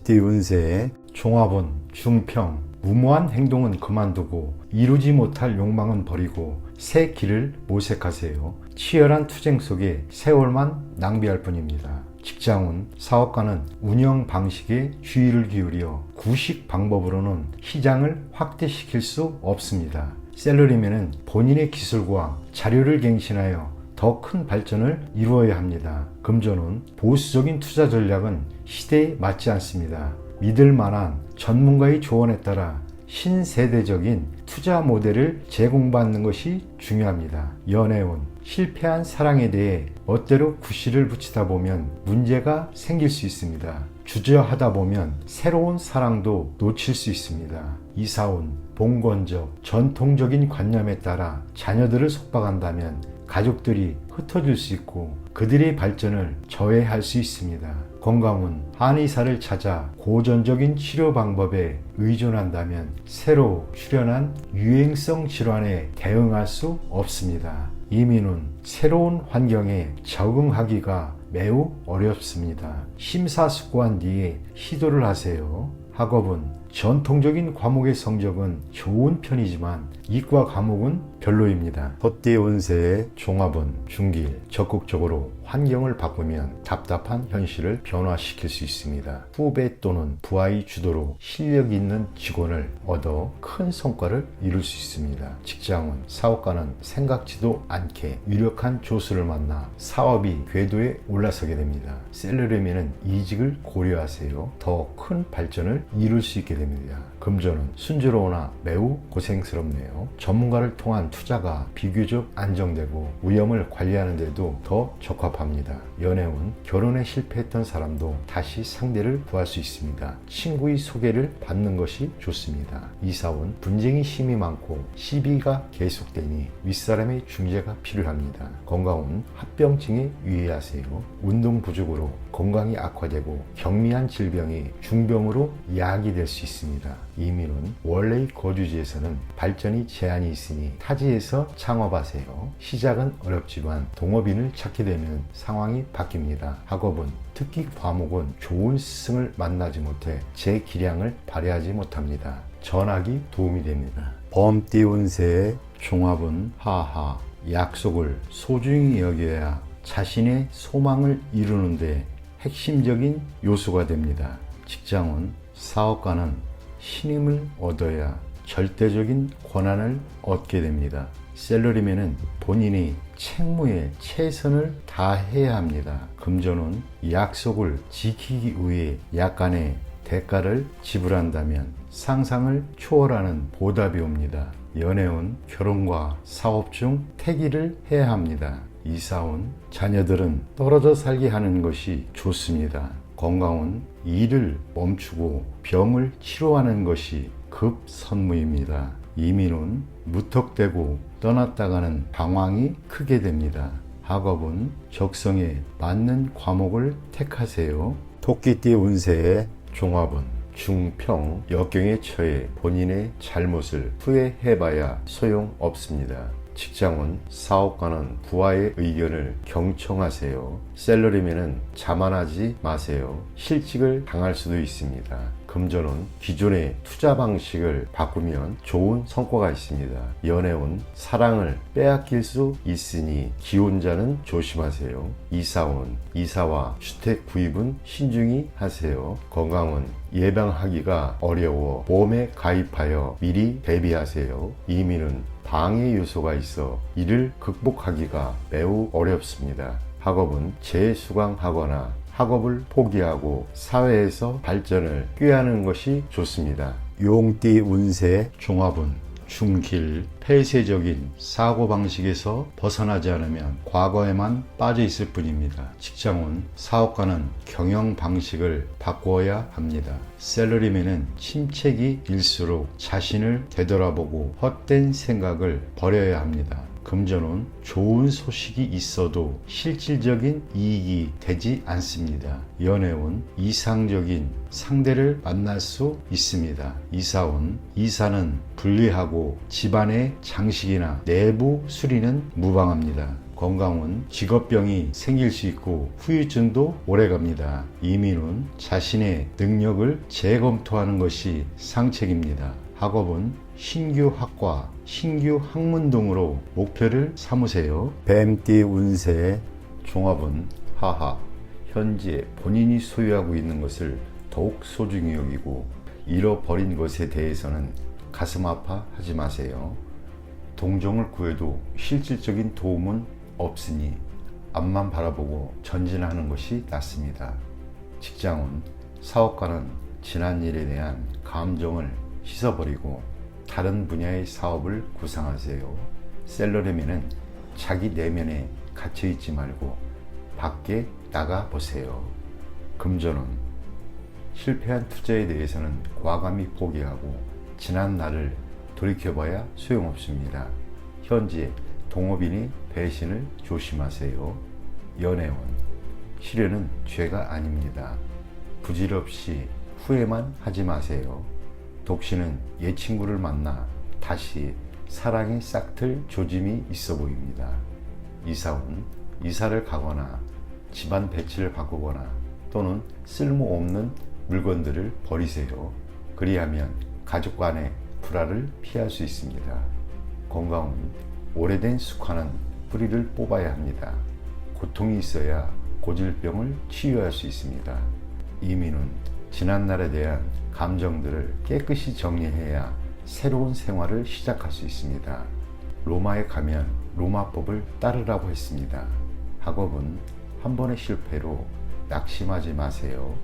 범띠 운세의 종합은 중평. 무모한 행동은 그만두고 이루지 못할 욕망은 버리고 새 길을 모색하세요. 치열한 투쟁 속에 세월만 낭비할 뿐입니다. 직장운, 사업가는 운영 방식에 주의를 기울여 구식 방법으로는 시장을 확대시킬 수 없습니다. 셀러리맨은 본인의 기술과 자료를 갱신하여 더 큰 발전을 이루어야 합니다. 금전운, 보수적인 투자 전략은 시대에 맞지 않습니다. 믿을 만한 전문가의 조언에 따라 신세대적인 투자 모델을 제공받는 것이 중요합니다. 연애운, 실패한 사랑에 대해 멋대로 구실을 붙이다 보면 문제가 생길 수 있습니다. 주저하다 보면 새로운 사랑도 놓칠 수 있습니다. 이사운, 봉건적, 전통적인 관념에 따라 자녀들을 속박한다면 가족들이 흩어질 수 있고 그들의 발전을 저해할 수 있습니다. 건강운, 한의사를 찾아 고전적인 치료 방법에 의존한다면 새로 출현한 유행성 질환에 대응할 수 없습니다. 이민운, 새로운 환경에 적응하기가 매우 어렵습니다. 심사숙고한 뒤에 시도를 하세요. 학업은 전통적인 과목의 성적은 좋은 편이지만 이과 과목은 별로입니다. 헛띠 운세의 종합은 중길. 적극적으로 환경을 바꾸면 답답한 현실을 변화시킬 수 있습니다. 후배 또는 부하의 주도로 실력 있는 직원을 얻어 큰 성과를 이룰 수 있습니다. 직장은 사업가는 생각지도 않게 유력한 조수를 만나 사업이 궤도에 올라서게 됩니다. 셀러리맨은 이직을 고려하세요. 더 큰 발전을 이룰 수 있게 됩니다. 금전은 순조로우나 매우 고생스럽네요. 전문가를 통한 투자가 비교적 안정되고 위험을 관리하는 데도 더 적합합니다. 연애운, 결혼에 실패했던 사람도 다시 상대를 구할 수 있습니다. 친구의 소개를 받는 것이 좋습니다. 이사운, 분쟁이 심이 많고 시비가 계속되니 윗사람의 중재가 필요합니다. 건강운, 합병증에 유의하세요. 운동 부족으로 건강이 악화되고 경미한 질병이 중병으로 야기될 수 있습니다. 이민은 원래의 거주지에서는 발전이 제한이 있으니 타지에서 창업하세요. 시작은 어렵지만 동업인을 찾게 되면 상황이 바뀝니다. 학업은 특기 과목은 좋은 스승을 만나지 못해 제 기량을 발휘하지 못합니다. 전학이 도움이 됩니다. 범띠 운세의 종합은 하하. 약속을 소중히 여겨야 자신의 소망을 이루는데 핵심적인 요소가 됩니다. 직장은 사업가는 신임을 얻어야 절대적인 권한을 얻게 됩니다. 셀러리맨은 본인이 책무에 최선을 다해야 합니다. 금전은 약속을 지키기 위해 약간의 대가를 지불한다면 상상을 초월하는 보답이 옵니다. 연애운, 결혼과 사업 중 태기를 해야 합니다. 이사운, 자녀들은 떨어져 살게 하는 것이 좋습니다. 건강은 일을 멈추고 병을 치료하는 것이 급선무입니다. 이민은 무턱대고 떠났다가는 방황이 크게 됩니다. 학업은 적성에 맞는 과목을 택하세요. 토끼띠 운세의 종합은 중평. 역경에 처해 본인의 잘못을 후회해봐야 소용없습니다. 직장은 사업가는 부하의 의견을 경청하세요. 셀러리맨은 자만하지 마세요. 실직을 당할 수도 있습니다. 금전은 기존의 투자 방식을 바꾸면 좋은 성과가 있습니다. 연애운, 사랑을 빼앗길 수 있으니 기혼자는 조심하세요. 이사운, 이사와 주택 구입은 신중히 하세요. 건강은 예방하기가 어려워 보험에 가입하여 미리 대비하세요. 이민은 방해 요소가 있어 이를 극복하기가 매우 어렵습니다. 학업은 재수강하거나 학업을 포기하고 사회에서 발전을 꾀하는 것이 좋습니다. 용띠 운세 종합은 중길. 폐쇄적인 사고방식에서 벗어나지 않으면 과거에만 빠져 있을 뿐입니다. 직장은 사업가는 경영 방식을 바꾸어야 합니다. 셀러리맨은 침체기일수록 자신을 되돌아보고 헛된 생각을 버려야 합니다. 금전은 좋은 소식이 있어도 실질적인 이익이 되지 않습니다. 연애운, 이상적인 상대를 만날 수 있습니다. 이사운, 이사는 분리하고 집안의 장식이나 내부 수리는 무방합니다. 건강운 직업병이 생길 수 있고 후유증도 오래갑니다. 이민운 자신의 능력을 재검토하는 것이 상책입니다. 학업은 신규 학과, 신규 학문 등으로 목표를 삼으세요. 뱀띠 운세 종합은 하하 현재 본인이 소유하고 있는 것을 더욱 소중히 여기고 잃어버린 것에 대해서는 가슴 아파하지 마세요. 동정을 구해도 실질적인 도움은 없으니 앞만 바라보고 전진하는 것이 낫습니다. 직장은 사업가는 지난 일에 대한 감정을 씻어버리고 다른 분야의 사업을 구상하세요. 셀러리맨은 자기 내면에 갇혀있지 말고 밖에 나가보세요. 금전은 실패한 투자에 대해서는 과감히 포기하고 지난 날을 돌이켜봐야 소용없습니다. 현재 동업인이 배신을 조심하세요. 연애운 실현은 죄가 아닙니다. 부질없이 후회만 하지 마세요. 독신은 옛 친구를 만나 다시 사랑이 싹틀 조짐이 있어 보입니다. 이사운 이사를 가거나 집안 배치를 바꾸거나 또는 쓸모없는 물건들을 버리세요. 그리하면 가족 간의 불화를 피할 수 있습니다. 건강은 오래된 숙화는 뿌리를 뽑아야 합니다. 고통이 있어야 고질병을 치유할 수 있습니다. 이민은 지난날에 대한 감정들을 깨끗이 정리해야 새로운 생활을 시작할 수 있습니다. 로마에 가면 로마법을 따르라고 했습니다. 학업은 한 번의 실패로 낙심하지 마세요.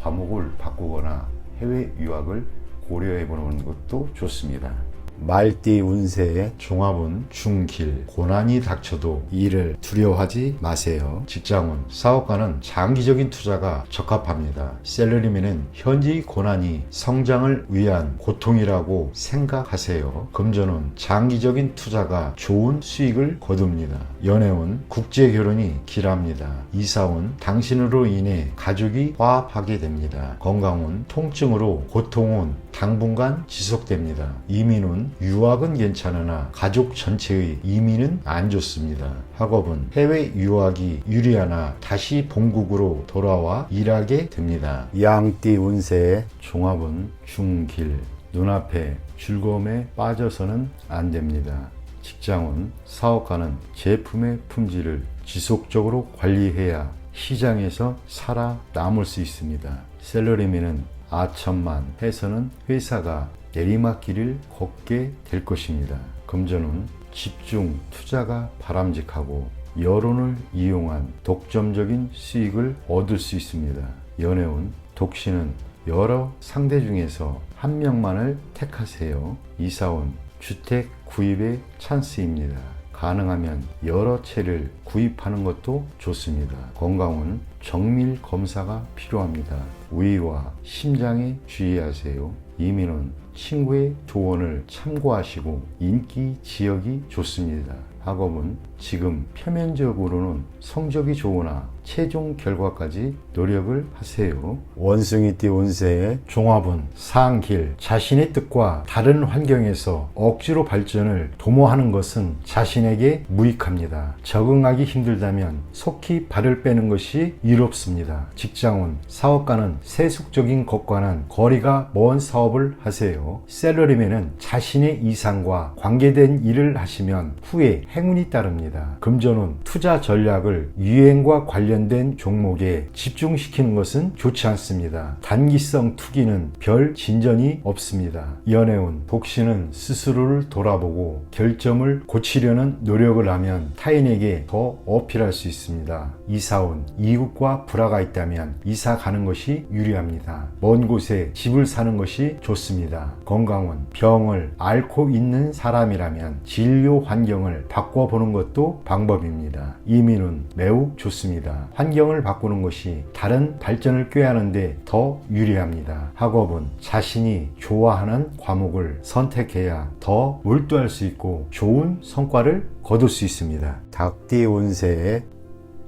과목을 바꾸거나 해외 유학을 고려해 보는 것도 좋습니다. 말띠 운세의 종합은 중길, 고난이 닥쳐도 이를 두려워하지 마세요. 직장운 사업가는 장기적인 투자가 적합합니다. 셀러리맨은 현재의 고난이 성장을 위한 고통이라고 생각하세요. 금전운 장기적인 투자가 좋은 수익을 거둡니다. 연애운 국제 결혼이 길합니다. 이사운 당신으로 인해 가족이 화합하게 됩니다. 건강운 통증으로 고통은 당분간 지속됩니다. 이민운 유학은 괜찮으나 가족 전체의 이민은 안 좋습니다. 학업은 해외 유학이 유리하나 다시 본국으로 돌아와 일하게 됩니다. 양띠 운세의 종합은 중길, 눈앞에 즐거움에 빠져서는 안 됩니다. 직장은 사업가는 제품의 품질을 지속적으로 관리해야 시장에서 살아남을 수 있습니다. 셀러리맨은 아천만 해서는 회사가 내리막길을 걷게 될 것입니다. 금전은 집중 투자가 바람직하고 여론을 이용한 독점적인 수익을 얻을 수 있습니다. 연애운 독신은 여러 상대 중에서 한 명만을 택하세요. 이사운 주택 구입의 찬스입니다. 가능하면 여러 채를 구입하는 것도 좋습니다. 건강은 정밀 검사가 필요합니다. 위와 심장에 주의하세요. 이민은 친구의 조언을 참고하시고 인기 지역이 좋습니다. 학업은 지금 표면적으로는 성적이 좋으나 최종 결과까지 노력을 하세요. 원숭이띠 운세의 종합은 상길, 자신의 뜻과 다른 환경에서 억지로 발전을 도모하는 것은 자신에게 무익합니다. 적응하기 힘들다면 속히 발을 빼는 것이 이롭습니다. 직장운 사업가는 세속적인 것과는 거리가 먼 사업을 하세요. 셀러리맨은 자신의 이상과 관계된 일을 하시면 후에 행운이 따릅니다. 금전운 투자 전략을 유행과 관련된 종목에 집중시키는 것은 좋지 않습니다. 단기성 투기는 별 진전이 없습니다. 연애운 독신은 스스로를 돌아보고 결점을 고치려는 노력을 하면 타인에게 더 어필할 수 있습니다. 이사운 이웃과 불화가 있다면 이사 가는 것이 유리합니다. 먼 곳에 집을 사는 것이 좋습니다. 건강운 병을 앓고 있는 사람이라면 진료 환경을 바꿔보는 것도 방법입니다. 이민은 매우 좋습니다. 환경을 바꾸는 것이 다른 발전을 꾀하는데 더 유리합니다. 학업은 자신이 좋아하는 과목을 선택해야 더 몰두할 수 있고 좋은 성과를 거둘 수 있습니다. 닭띠 운세의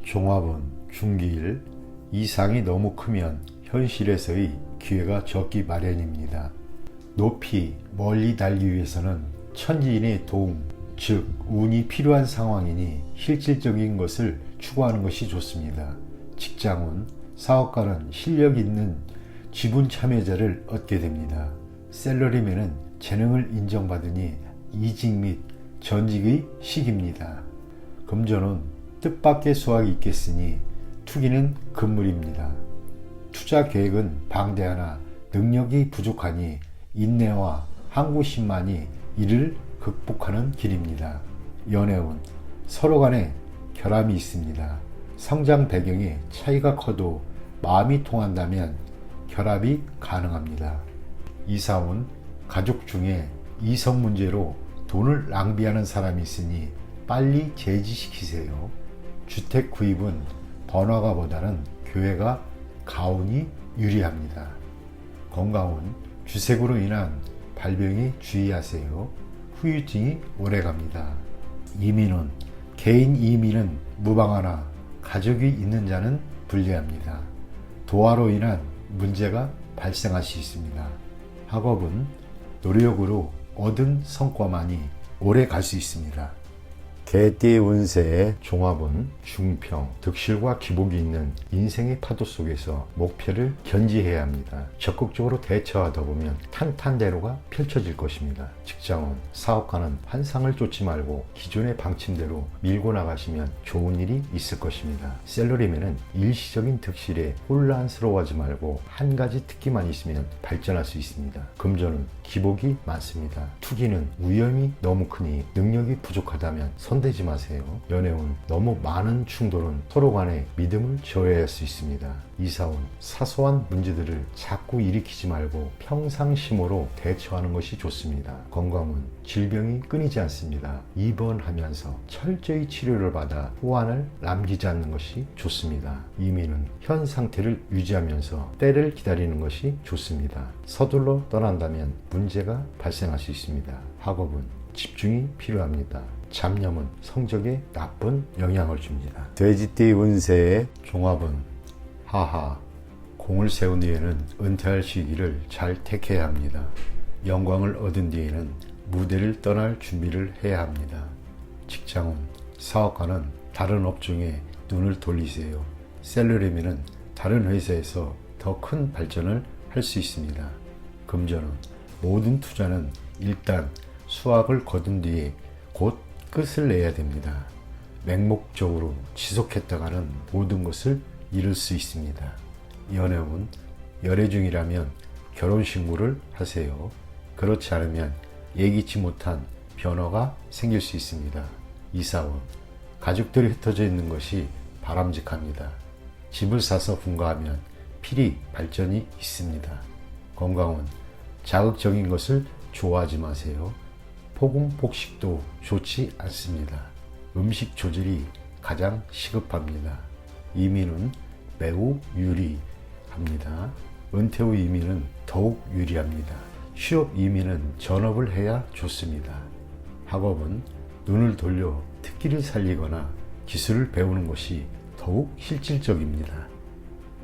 종합은 중기일, 이상이 너무 크면 현실에서의 기회가 적기 마련입니다. 높이 멀리 달기 위해서는 천지인의 도움 즉 운이 필요한 상황이니 실질적인 것을 추구하는 것이 좋습니다. 직장운, 사업가는 실력 있는 지분 참여자를 얻게 됩니다. 샐러리맨은 재능을 인정받으니 이직 및 전직의 시기입니다. 금전운, 뜻밖의 수확이 있겠으니 투기는 금물입니다. 투자 계획은 방대하나 능력이 부족하니 인내와 항구심만이 이를 극복하는 길입니다. 연애운, 서로 간에 결함이 있습니다. 성장 배경에 차이가 커도 마음이 통한다면 결합이 가능합니다. 이사운, 가족 중에 이성 문제로 돈을 낭비하는 사람이 있으니 빨리 제지시키세요. 주택 구입은 번화가보다는 교회가 가운이 유리합니다. 건강운, 주색으로 인한 발병에 주의하세요. 후유증이 오래갑니다. 이민운, 개인 이민은 무방하나 가족이 있는 자는 불리합니다. 도화로 인한 문제가 발생할 수 있습니다. 학업은 노력으로 얻은 성과만이 오래 갈 수 있습니다. 개띠 운세의 종합은 중평, 득실과 기복이 있는 인생의 파도 속에서 목표를 견지해야 합니다. 적극적으로 대처하다 보면 탄탄대로가 펼쳐질 것입니다. 직장운, 사업가는 환상을 쫓지 말고 기존의 방침대로 밀고 나가시면 좋은 일이 있을 것입니다. 샐러리맨은 일시적인 득실에 혼란스러워하지 말고 한 가지 특기만 있으면 발전할 수 있습니다. 금전은 기복이 많습니다. 투기는 위험이 너무 크니 능력이 부족하다면 손대지 마세요. 연애운, 너무 많은 충돌은 서로 간에 믿음을 저해할 수 있습니다. 이사운, 사소한 문제들을 자꾸 일으키지 말고 평상심으로 대처하는 것이 좋습니다. 건강운, 질병이 끊이지 않습니다. 입원하면서 철저히 치료를 받아 후환을 남기지 않는 것이 좋습니다. 이민은 현 상태를 유지하면서 때를 기다리는 것이 좋습니다. 서둘러 떠난다면 문제가 발생할 수 있습니다. 학업은 집중이 필요합니다. 잡념은 성적에 나쁜 영향을 줍니다. 돼지띠 운세의 종합은 하하, 공을 세운 뒤에는 은퇴할 시기를 잘 택해야 합니다. 영광을 얻은 뒤에는 무대를 떠날 준비를 해야 합니다. 직장운, 사업가는 다른 업종에 눈을 돌리세요. 샐러리맨은 다른 회사에서 더 큰 발전을 할 수 있습니다. 금전운, 모든 투자는 일단 수확을 거둔 뒤에 곧 끝을 내야 됩니다. 맹목적으로 지속했다가는 모든 것을 잃을 수 있습니다. 연애운, 열애 중이라면 결혼신고를 하세요. 그렇지 않으면 예기치 못한 변화가 생길 수 있습니다. 이사운, 가족들이 흩어져 있는 것이 바람직합니다. 집을 사서 분가하면 필히 발전이 있습니다. 건강운, 자극적인 것을 좋아하지 마세요. 폭음 폭식도 좋지 않습니다. 음식 조절이 가장 시급합니다. 이민은 매우 유리합니다. 은퇴 후 이민은 더욱 유리합니다. 취업 이민은 전업을 해야 좋습니다. 학업은 눈을 돌려 특기를 살리거나 기술을 배우는 것이 더욱 실질적입니다.